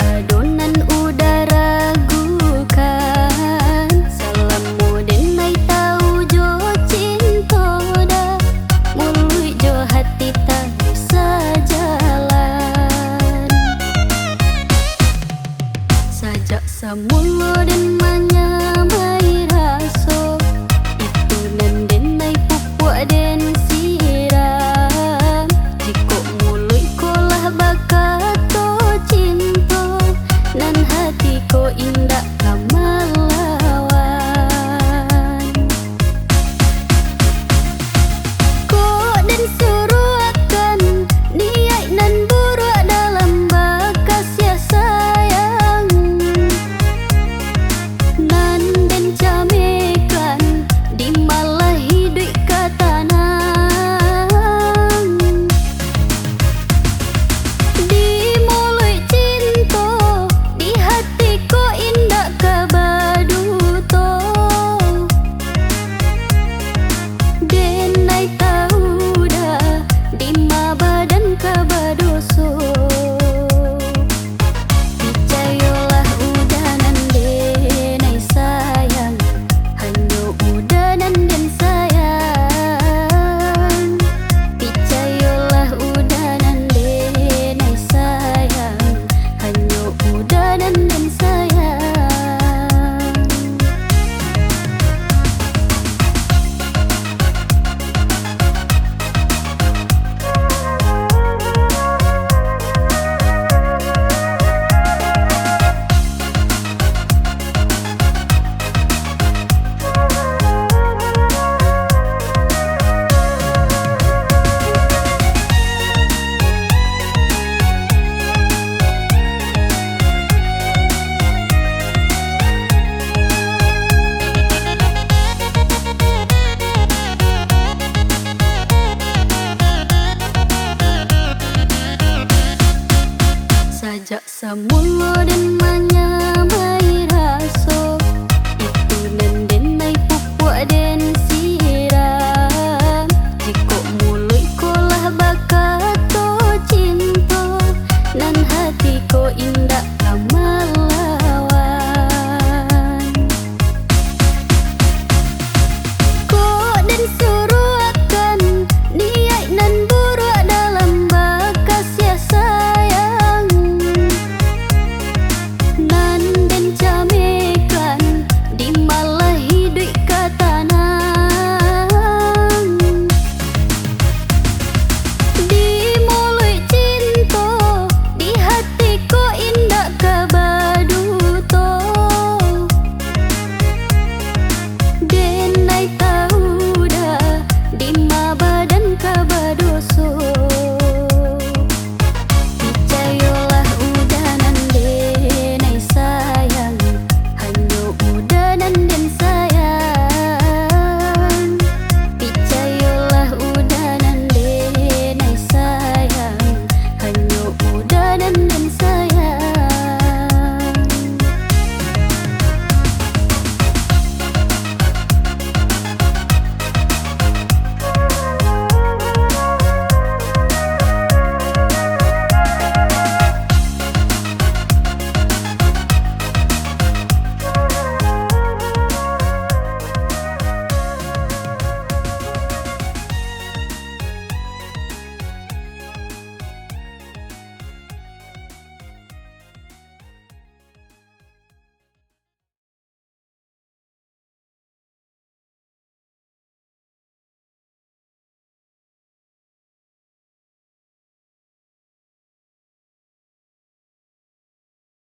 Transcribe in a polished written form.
adonan udah ragukan. Salammu denai tahu jo cinta dah, mului jo hati tak bisa jalan. Sajak samulo dan manyamai raso, itu nan denai pupuk dan siram. Jiko mului kolah bakato cinta, nan hati ko indah kamalawan. Ko dan suruh akan niat nan buruk dalam bakas ya sayang, nan dan camekan di malah hidup katanang. Di mulut cinta, di hati ko indah kabaduto. Denai tahu dah, di ma badan kabadoso. Picayolah udanan denai sayang, hanya udanan dan sayang. Picayolah udanan denai sayang, hanya udanan dan sayang. Sajak samulo dan manya